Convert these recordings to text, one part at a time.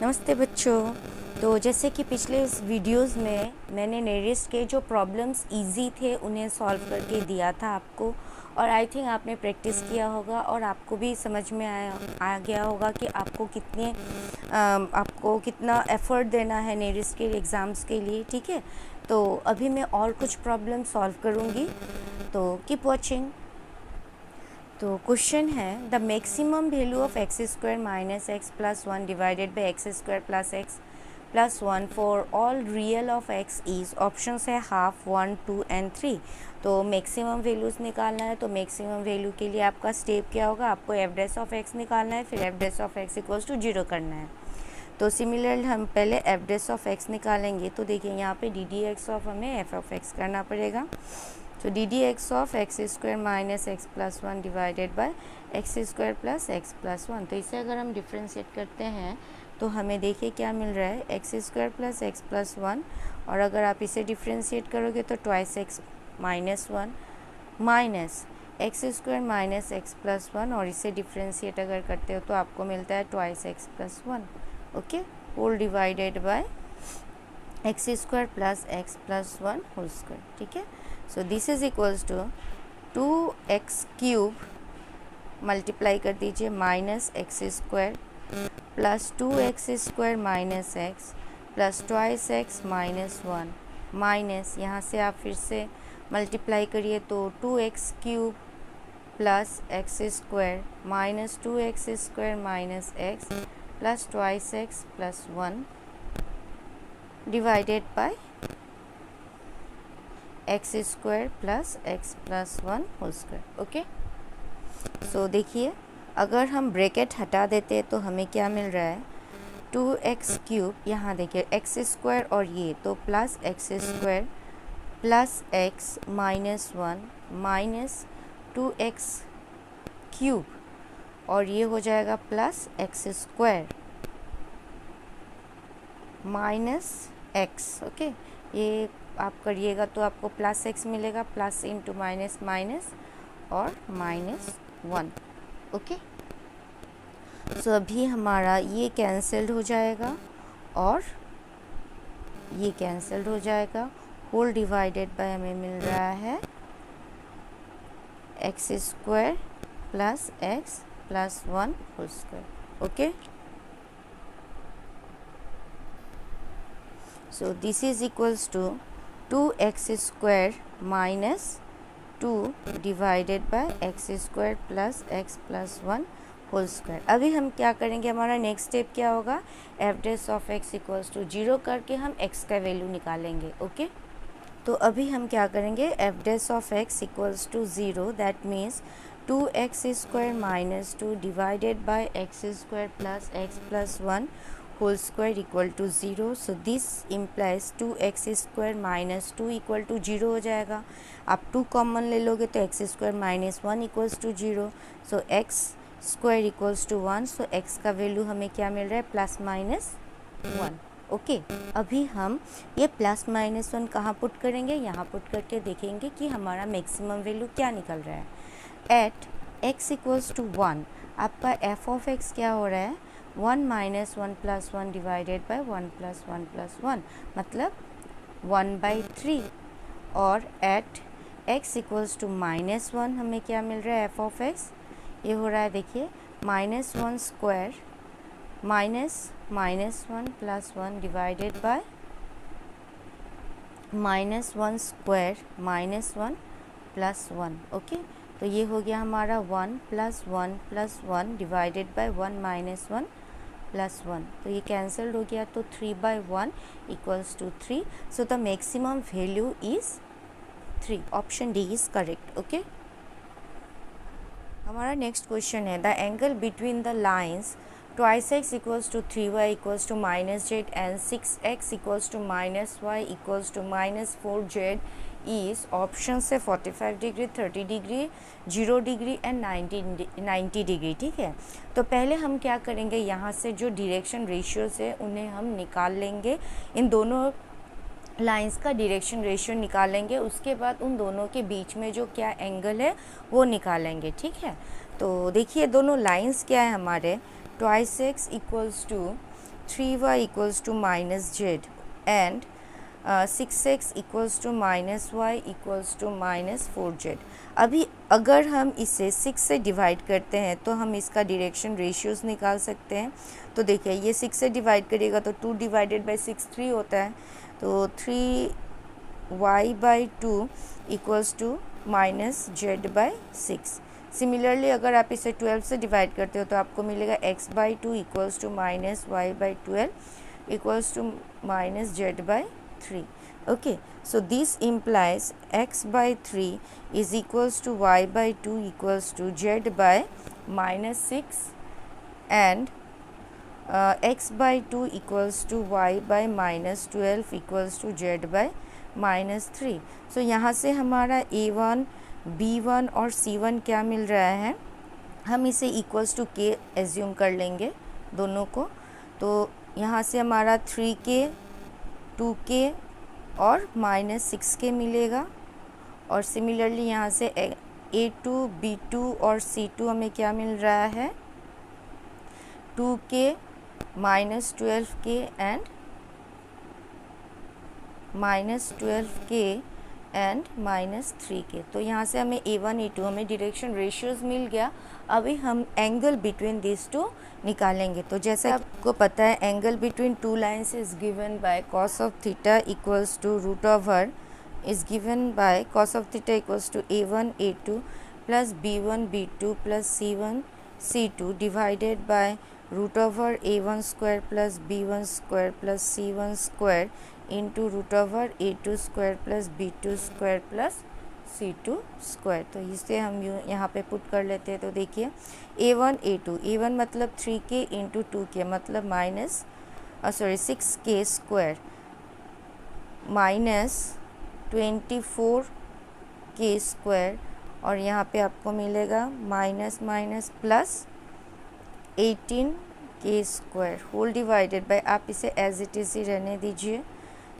नमस्ते बच्चों। तो जैसे कि पिछले वीडियोस में मैंने नेरिस्ट के जो प्रॉब्लम्स इजी थे उन्हें सॉल्व करके दिया था आपको, और आई थिंक आपने प्रैक्टिस किया होगा और आपको भी समझ में आ गया होगा कि आपको कितना एफ़र्ट देना है नेरिस्ट के एग्ज़ाम्स के लिए। ठीक है, तो अभी मैं और कुछ प्रॉब्लम सॉल्व करूँगी, तो कीप वॉचिंग। तो क्वेश्चन है the maximum value of x square minus x plus one divided by x square plus x plus one for all real of x is, options है हाफ, 1, 2 एंड 3। तो maximum values निकालना है, तो maximum value के लिए आपका step क्या होगा, आपको एफ डैश ऑफ एक्स निकालना है, फिर F dash of x equals to 0 करना है। तो सिमिलरली हम पहले एफ डैश ऑफ एक्स निकालेंगे, तो देखिए यहाँ पे डी डी एक्स ऑफ हमें एफ ऑफ एक्स करना पड़ेगा। तो D D x of x square minus x plus one divided by x square plus x plus one. तो इसे अगर हम डिफ्रेंशिएट करते हैं तो हमें देखिए क्या मिल रहा है, x square plus x plus one, और अगर आप इसे डिफ्रेंशिएट करोगे तो twice x minus one minus x square minus x plus one, और इसे डिफ्रेंशिएट अगर करते हो तो आपको मिलता है twice x plus one. Okay, whole divided by x square plus x plus one whole square. ठीक है, so this is equals to 2x cube, multiply कर दीजिए, minus x square plus 2x square minus x plus twice x minus one, minus यहाँ से आप फिर से multiply करिए तो 2x cube plus x square minus 2x square minus x plus twice x plus one divided by x square plus x plus one whole square. Okay, so देखिए अगर हम ब्रैकेट हटा देते तो हमें क्या मिल रहा है, 2x क्यूब, यहाँ देखिए एक्स स्क्वायर और ये तो plus x square plus x minus one minus 2x cube, और ये हो जाएगा plus x square minus x. Okay, ये आप करिएगा तो आपको प्लस एक्स मिलेगा, प्लस इंटू माइनस माइनस और माइनस वन। ओके, सो अभी हमारा ये कैंसल्ड हो जाएगा और ये कैंसल्ड हो जाएगा, होल डिवाइडेड बाय हमें मिल रहा है x square plus x plus one whole square. Okay, so this is equals to 2x square minus 2 divided by x square plus x plus one whole square. अभी हम क्या करेंगे, हमारा नेक्स्ट स्टेप क्या होगा, F dash of x equals to 0 करके हम x का वैल्यू निकालेंगे। ओके, तो अभी हम क्या करेंगे, F dash of x equals to 0, that means 2x square minus 2 divided by x square plus x plus one whole square equal to 0। So this implies 2x square minus 2 equal to 0 हो जाएगा। आप 2 common ले लोगे तो x square minus 1 equals to 0, so x square equals to 1। So x का value हमें क्या मिल रहा है, प्लस माइनस 1। ओके, अभी हम ये प्लस माइनस 1 कहाँ पुट करेंगे, यहाँ पुट करके देखेंगे कि हमारा मैक्सिमम वैल्यू क्या निकल रहा है। एट x इक्वल्स टू 1 आपका f ऑफ x क्या हो रहा है, 1 minus 1 plus 1 divided by 1 plus 1 plus 1, मतलब 1/3। और at x equals to minus 1 हमें क्या मिल रहा है, एफ ऑफ x ये हो रहा है, देखिए minus 1 square minus minus 1 plus 1 divided by minus 1 square minus 1 plus 1। Okay, तो ये हो गया हमारा 1 plus 1 plus 1 divided by 1 minus 1 plus 1, तो ये कैंसल्ड हो गया, तो 3/1 equals to 3। So the maximum value is 3, option D is correct. Okay, हमारा नेक्स्ट क्वेश्चन है the angle between the lines twice x equals to 3y equals to minus z and 6x equals to minus y equals to minus 4z is, option से 45 degree, 30 degree, 0 degree and 90 degree. ठीक है, तो पहले हम क्या करेंगे, यहाँ से जो डायरेक्शन रेशियोज है उन्हें हम निकाल लेंगे, इन दोनों लाइंस का डायरेक्शन रेशियो निकालेंगे, उसके बाद उन दोनों के बीच में जो क्या एंगल है वो निकालेंगे। ठीक है, तो देखिए दोनों लाइंस क्या है हमारे, twice x equals to 3y equals to minus z and 6x equals to minus y equals to minus 4z। अभी अगर हम इसे 6 से डिवाइड करते हैं तो हम इसका डायरेक्शन रेशियोज़ निकाल सकते हैं। तो देखिए ये 6 से डिवाइड करेगा तो 2 डिवाइडेड बाई 6 3 होता है, तो 3y/2 equals to minus z/6। Similarly अगर आप इसे 12 से डिवाइड करते हो तो आपको मिलेगा x/2 equals to minus y/12 equals to minus z/3। okay, so this implies x/3 is equals to y/2 equals to z/-6 and x/2 equals to y/-12 equals to z/-3। so यहाँ से हमारा a1 b1 और c1 क्या मिल रहा है, हम इसे equals to k assume कर लेंगे दोनों को। तो यहाँ से हमारा 3k 2k और -6k मिलेगा, और सिमिलरली यहाँ से a2 b2 और c2 हमें क्या मिल रहा है, 2k -12k and -12k and -3k। तो यहाँ से हमें a1 a2 हमें डायरेक्शन रेशियोज़ मिल गया। अभी हम एंगल बिटवीन दिस टू निकालेंगे। तो जैसे आपको पता है angle between two lines is given by cos of theta equals to √over is given by cos of theta equals to a1 a2 plus b1 b2 plus c1 c2 divided by √over a1 square plus b1 square plus c1 square into √over a2 square plus b2 square plus c2 square. तो इसे हम यहाँ पे put कर लेते हैं। तो देखिए a1 a1 मतलब 3k इंटू 2k मतलब -6k square minus 24k square, और यहाँ पे आपको मिलेगा minus minus plus 18k square whole divided by, आप इसे एज इट इज़ ही रहने दीजिए।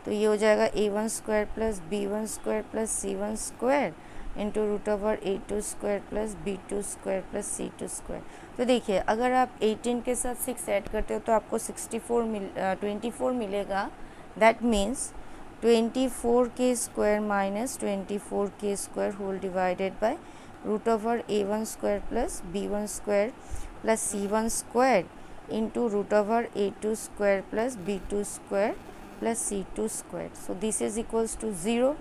तो ये हो जाएगा a1 square plus b1 square plus c1 square into √over a2 square plus b2 square plus c2 square. तो देखिए अगर आप 18 के साथ 6 ऐड करते हो तो आपको 24 मिलेगा। That means 24k square minus 24k square whole divided by √over a1 square plus b1 square plus c1 square into √over a2 square plus b2 square plus c2 square. So this is equals to 0,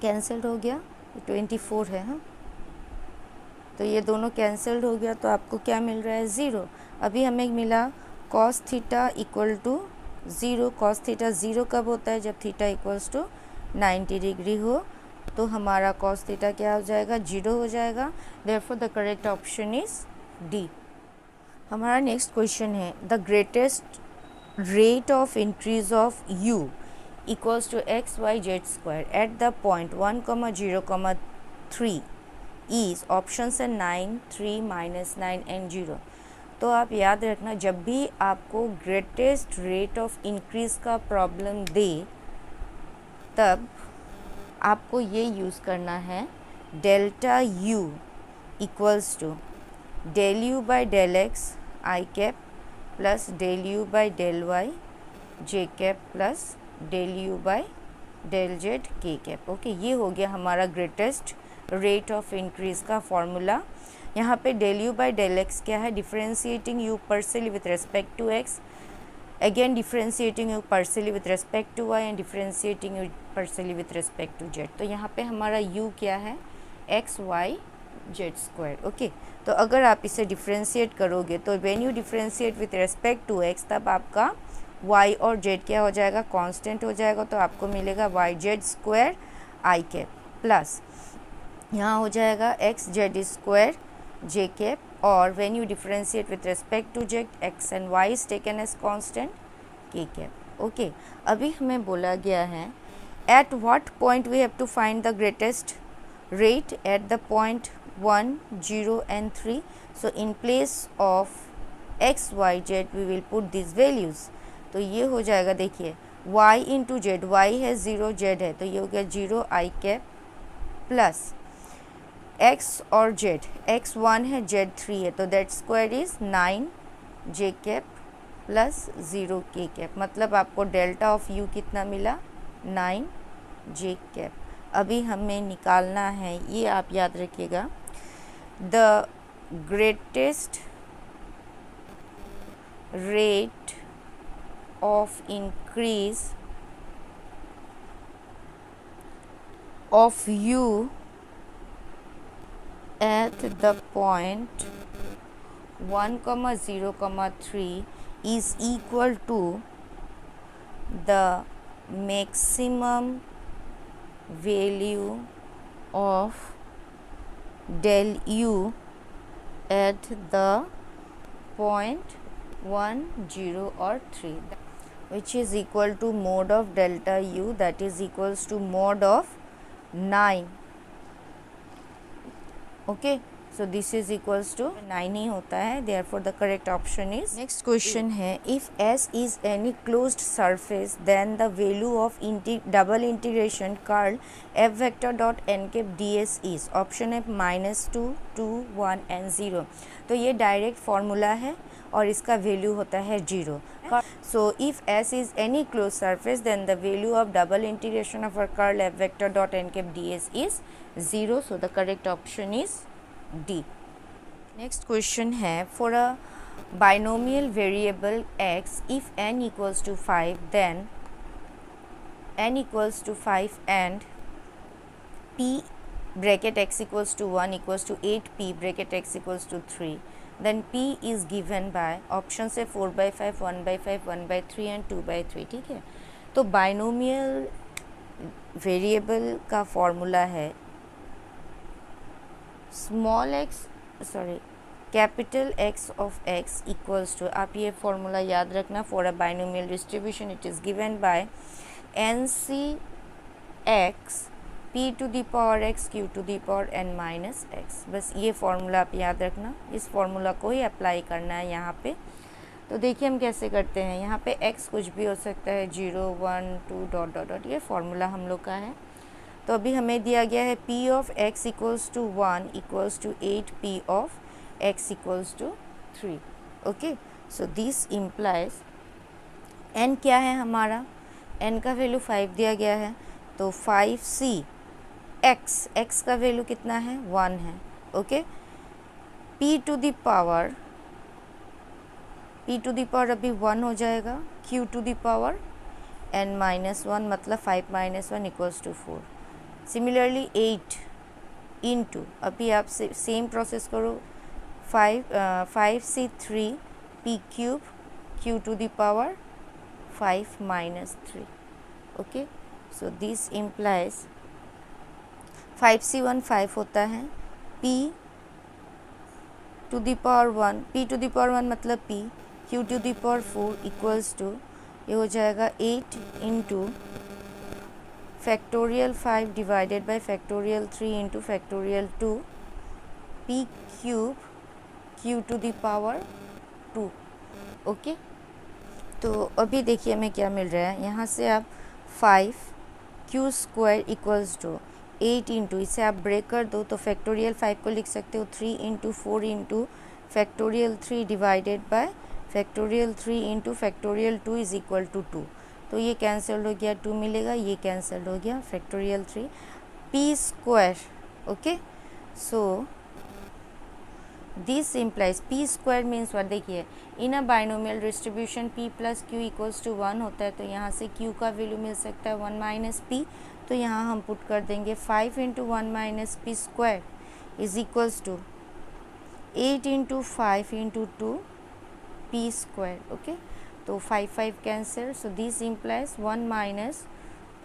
cancelled हो गया, 24 है। हाँ, तो ये दोनों cancelled हो गया, तो आपको क्या मिल रहा है 0। अभी हमें मिला cos theta equal to 0। cos theta 0 कब होता है, जब थीटा इक्वल्स टू 90 डिग्री हो। तो हमारा cos थीटा क्या हो जाएगा, 0 हो जाएगा। Therefore the correct option is D. हमारा नेक्स्ट क्वेश्चन है the greatest rate of increase of u equals to x y z square at the point 1, 0, 3 is options are 9, 3, -9 and 0। तो आप याद रखना जब भी आपको ग्रेटेस्ट रेट ऑफ इंक्रीज़ का प्रॉब्लम दे तब आपको ये यूज़ करना है delta u equals to del u by del x i cap plus del u by del y j cap plus del u by del z k cap. Okay, ये हो गया हमारा ग्रेटेस्ट रेट ऑफ इंक्रीज़ का formula. यहाँ पे del u by del x क्या है, differentiating u partially with respect to x, again differentiating u partially with respect to y and differentiating u partially with respect to z। तो यहाँ पे हमारा u क्या है, x y z square. Okay, तो अगर आप इसे डिफ्रेंशिएट करोगे तो when you differentiate with respect to x तब आपका y और z क्या हो जाएगा, कांस्टेंट हो जाएगा। तो आपको मिलेगा Y Z square I cap plus यहाँ हो जाएगा x z square j cap, और when you differentiate with respect to z x and y is taken as constant k cap. Okay, अभी हमें बोला गया है at what point we have to find the greatest rate at the point 1, 0 and 3. So in place of x, y, z we will put these values. तो ये हो जाएगा, देखिए y इंटू जेड, y है 0, z है, तो ये हो गया 0 i कैप प्लस x और z, x 1 है z 3 है, तो that square is 9 j cap plus 0 k cap, मतलब आपको डेल्टा ऑफ u कितना मिला 9 j कैप। अभी हमें निकालना है, ये आप याद रखिएगा, the greatest rate of increase of u at the point 1, 0, 3 is equal to the maximum value of del u at the point 1, 0 or 3, which is equal to mod of delta u, that is equals to mod of 9. Okay, so this is equals to 9 ही होता है, therefore the correct option is. Next question है, if S is any closed surface then the value of double integration curl f vector dot n cap ds is, option है -2, 2, 1 and 0। तो ये direct formula है और इसका value होता है 0। So if S is any closed surface then the value of double integration of our curl f vector dot n cap ds is 0, so the correct option is D. Next question है, for a binomial variable x, if n equals to 5 then n equals to 5 and p bracket x equals to 1 equals to 8p bracket x equals to 3, then p is given by, option से 4/5, 1/5, 1/3 and 2/3। ठीक है, तो binomial variable का formula है small x capital x of x equals to, आप ये formula याद रखना, for a binomial distribution it is given by n c x p to the power x q to the power n minus x. बस ये formula आप याद रखना, इस फॉर्मूला को ही अप्लाई करना है यहाँ पे। तो देखिए हम कैसे करते हैं, यहाँ पे x कुछ भी हो सकता है, 0, 1, 2 डॉट डॉट डॉट, ये फॉर्मूला हम लोग का है। तो अभी हमें दिया गया है p of x equals to 1 equals to 8p of x equals to 3। Okay, so this implies n क्या है हमारा, n का वैल्यू 5 दिया गया है, तो 5c x का वैल्यू कितना है 1 है। Okay, p to the power अभी 1 हो जाएगा, q to the power n minus 1 मतलब 5 minus 1 equals to 4। Similarly 8 into, अभी आप सेम प्रोसेस करो, 5c3 p cube q to the power 5 minus 3। Okay, so this implies 5c1 5 होता है, p to the power 1, p to the power 1 मतलब p, q to the power 4 equals to, ये हो जाएगा 8 into factorial 5 divided by factorial 3 into factorial 2 p cube q to the power 2। Okay, तो अभी देखिए हमें क्या मिल रहा है, यहाँ से आप 5 q square equals to 8 into, इसे आप ब्रेक कर दो तो फैक्टोरियल 5 को लिख सकते हो 3 into 4 into factorial 3 divided by factorial 3 into factorial 2 is equal to 2। तो ये कैंसिल हो गया, 2 मिलेगा, ये कैंसिल हो गया, factorial 3 p square. Okay, so this implies p square means what, देखिए in a binomial distribution p plus q equals to 1 होता है, तो यहाँ से q का वैल्यू मिल सकता है 1 माइनस p, तो यहाँ हम पुट कर देंगे 5 into 1 minus p square is equals to 8 into 5 into 2 p square. Okay, तो 5 5 cancel, so this implies 1 minus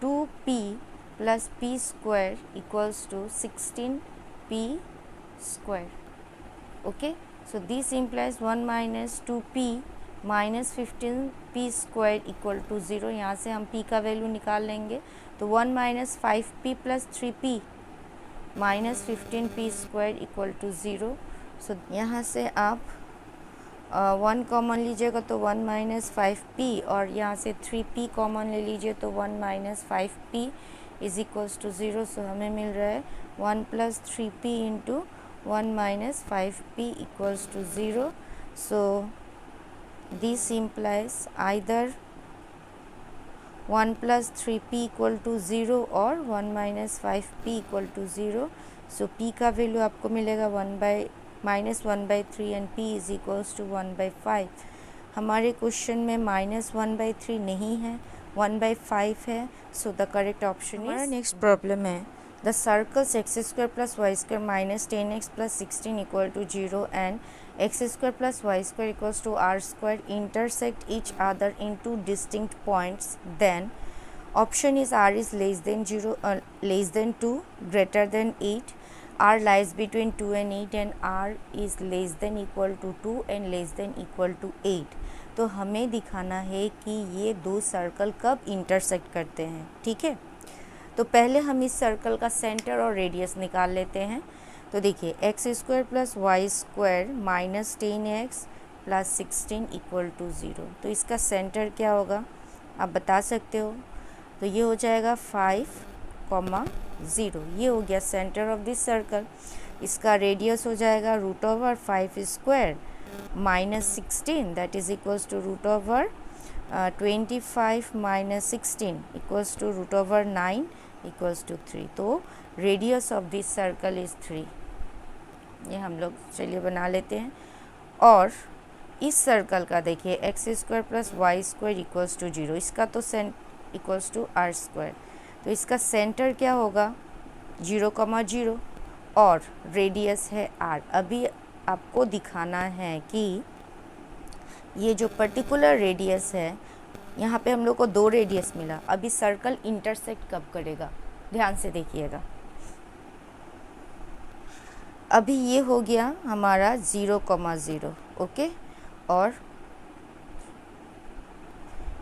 2p plus p square equals to 16p square. Okay, so this implies 1 minus 2p minus 15p square equal to 0। यहाँ से हम p का value निकाल लेंगे, तो 1 minus 5p plus 3p minus 15p square equal to 0। So यहाँ से आप 1 कॉमन लीजिएगा तो 1 माइनस 5p, और यहाँ से 3p कॉमन ले लीजिए तो 1 minus 5p is equals to 0। So हमें मिल रहा है 1 plus 3p into 1 minus 5p equals to 0। So this implies either 1 plus 3p equal to 0 और 1 minus 5p equal to 0. So p का वैल्यू आपको मिलेगा 1/-1/3 and p is equals to 1/5. हमारे question में -1/3 नहीं है, 1/5 है. So the correct option is. हमारा नेक्स्ट प्रॉब्लम है the circles x² plus y² minus 10x plus 16 equal to 0 and x² plus y² equals to r² intersect each other in two distinct points. Then option is r is less than 0, less than 2, greater than 8, r lies between 2 and 8 and r is less than equal to 2 and less than equal to 8. तो हमें दिखाना है कि ये दो circle कब intersect करते हैं. ठीक है, तो पहले हम इस सर्कल का सेंटर और रेडियस निकाल लेते हैं. तो देखिए x² plus y² minus 10x plus 16 equal to 0. तो इसका सेंटर क्या होगा आप बता सकते हो. तो ये हो जाएगा 5,0. ये हो गया सेंटर ऑफ दिस सर्कल. इसका रेडियस हो जाएगा √5² minus 16 that is equals to √25 minus 16 equals to √9 equals to 3. तो radius of this circle is 3. ये हम लोग चलिए बना लेते हैं. और इस सर्कल का देखिए x² plus y² equals to 0. इसका तो equals to r². तो इसका सेंटर क्या होगा 0,0 और रेडियस है r. अभी आपको दिखाना है कि ये जो पर्टिकुलर रेडियस है, यहाँ पे हम लोग को 2 रेडियस मिला. अभी सर्कल इंटरसेक्ट कब करेगा, ध्यान से देखिएगा. अभी ये हो गया हमारा 0,0. ओके, और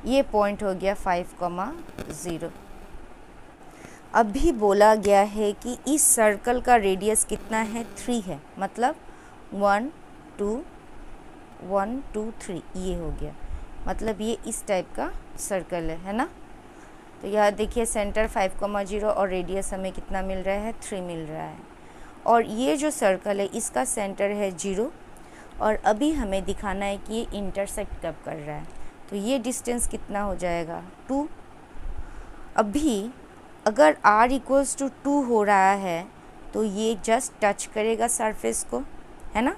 ये पॉइंट हो गया 5,0. अभी बोला गया है कि इस सर्कल का रेडियस कितना है 3 है. मतलब 1 2 1 2 3 ये हो गया. मतलब ये इस टाइप का सर्कल है ना. तो यहाँ देखिए सेंटर 5,0 और रेडियस हमें कितना मिल रहा है 3 मिल रहा है. और ये जो सर्कल है इसका सेंटर है 0 और अभी हमें दिखाना है कि ये इंटरसेक्ट कब कर रहा है. तो ये डिस्टेंस कितना हो जाएगा 2. अभी अगर r इक्वल्स टू 2 हो रहा है तो ये जस्ट टच करेगा सरफेस को, है ना.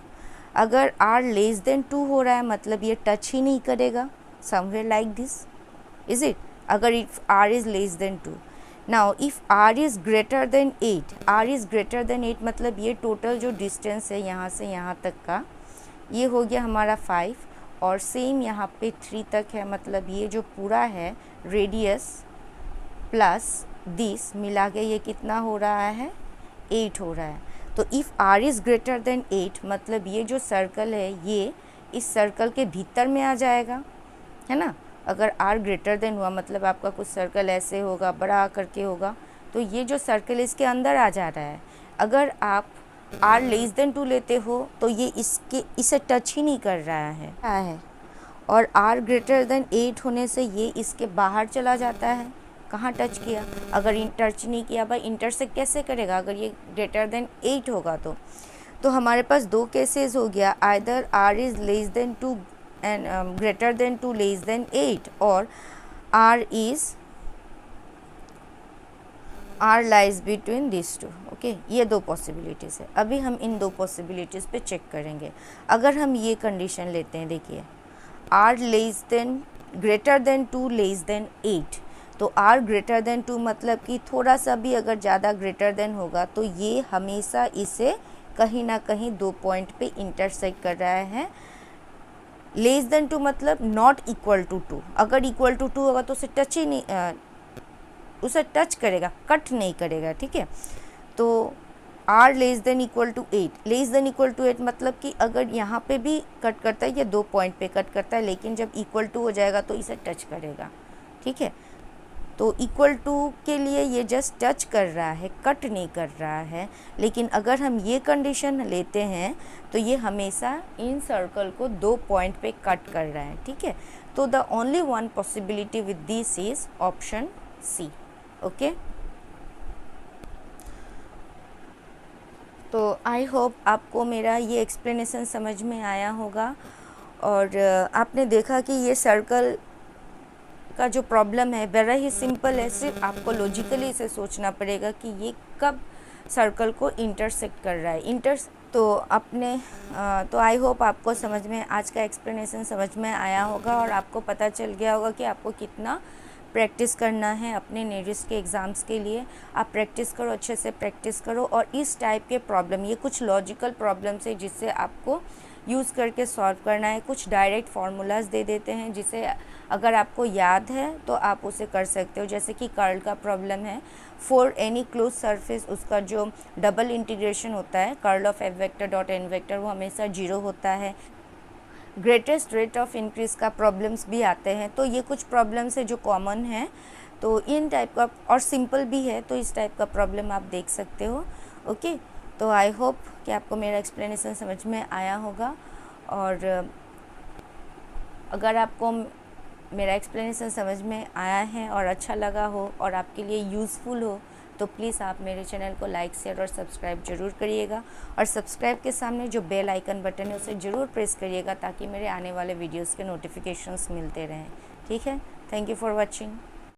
अगर r लेस देन 2 हो रहा है मतलब ये टच ही नहीं करेगा. Somewhere like this is it. अगर if r is less than 2. Now if r is greater than 8, r is greater than 8 मतलब ये टोटल जो डिस्टेंस है यहाँ से यहाँ तक का ये हो गया हमारा 5 और सेम यहाँ पे 3 तक है. मतलब ये जो पूरा है रेडियस प्लस दिस मिला के ये कितना हो रहा है 8 हो रहा है. तो if r is greater than 8 मतलब ये जो सर्कल है ये इस सर्कल के भीतर में आ जाएगा, है ना. अगर r ग्रेटर देन हुआ मतलब आपका कुछ सर्कल ऐसे होगा बड़ा करके होगा तो ये जो सर्कल इसके अंदर आ जा रहा है. अगर आप r लेस देन 2 लेते हो तो ये इसे टच ही नहीं कर रहा है. और r ग्रेटर देन 8 होने से ये इसके बाहर चला जाता है. कहाँ टच किया, अगर टच नहीं किया भाई इंटरसेक्ट कैसे करेगा अगर ये ग्रेटर देन 8 होगा. तो हमारे पास 2 केसेस हो गया. Either r is less than 2 and greater than 2 less than 8 और r lies between this 2. Okay, ये 2 पॉसिबिलिटीज़ है. अभी हम इन 2 पॉसिबिलिटीज़ पे चेक करेंगे. अगर हम ये कंडीशन लेते हैं देखिए r less then greater than 2 less than 8 तो r ग्रेटर देन 2 मतलब कि थोड़ा सा भी अगर ज़्यादा ग्रेटर देन होगा तो ये हमेशा इसे कहीं ना कहीं 2 पॉइंट पे इंटरसेक्ट कर रहा है. लेस देन 2 मतलब नॉट इक्वल टू 2. अगर इक्वल टू 2 होगा तो उसे टच ही नहीं उसे टच करेगा, कट नहीं करेगा. ठीक है, तो r less than equal to 8, less than equal to 8 मतलब कि अगर यहाँ पे भी कट करता है ये 2 पॉइंट पे कट करता है लेकिन जब इक्वल टू हो जाएगा तो इसे टच करेगा. ठीक है, तो इक्वल टू के लिए ये जस्ट टच कर रहा है, कट नहीं कर रहा है. लेकिन अगर हम ये कंडीशन लेते हैं तो ये हमेशा इन सर्कल को 2 पॉइंट पे कट कर रहा है. ठीक है, तो the only one possibility with this is option c. Okay, तो आई होप आपको मेरा ये एक्सप्लेनेशन समझ में आया होगा. और आपने देखा कि ये सर्कल का जो प्रॉब्लम है बड़ा ही सिंपल है, सिर्फ आपको लॉजिकली इसे सोचना पड़ेगा कि ये कब सर्कल को इंटरसेक्ट कर रहा है। तो अपने तो आई होप आपको समझ में, आज का एक्सप्लेनेशन समझ में आया होगा और आपको पता चल गया होगा कि आपको कितना प्रैक्टिस करना है अपने नेरिस्ट के एग्ज़ाम्स के लिए। आप प्रैक्टिस करो, अच्छे से प्रैक्टिस करो, और इस टाइप के प्रॉब्लम, ये कुछ लॉजिकल प्रॉब्लम्स है जिससे आपको यूज़ करके सॉल्व करना है। कुछ डायरेक्ट फार्मूलाज दे देते हैं जिसे अगर आपको याद है तो आप उसे कर सकते हो। जैसे कि कर्ल का प्रॉब्लम है, फॉर एनी क्लोज सरफेस उसका जो डबल इंटीग्रेशन होता है curl of f vector dot n vector वो हमेशा 0 होता है। ग्रेटेस्ट रेट ऑफ इंक्रीज़ का प्रॉब्लम्स भी आते हैं। तो ये कुछ प्रॉब्लम्स है जो कॉमन है, तो इन टाइप का, और सिंपल भी है, तो इस टाइप का प्रॉब्लम आप देख सकते हो। ओके, तो आई होप कि आपको मेरा एक्सप्लेनेशन समझ में आया होगा, और अगर आपको मेरा एक्सप्लेनेशन समझ में आया है और अच्छा लगा हो और आपके लिए यूज़फुल हो तो प्लीज़ आप मेरे चैनल को लाइक, शेयर और सब्सक्राइब ज़रूर करिएगा, और सब्सक्राइब के सामने जो बेल आइकन बटन है उसे ज़रूर प्रेस करिएगा ताकि मेरे आने वाले वीडियोस के नोटिफिकेशंस मिलते रहें। ठीक है, थैंक यू फॉर वॉचिंग।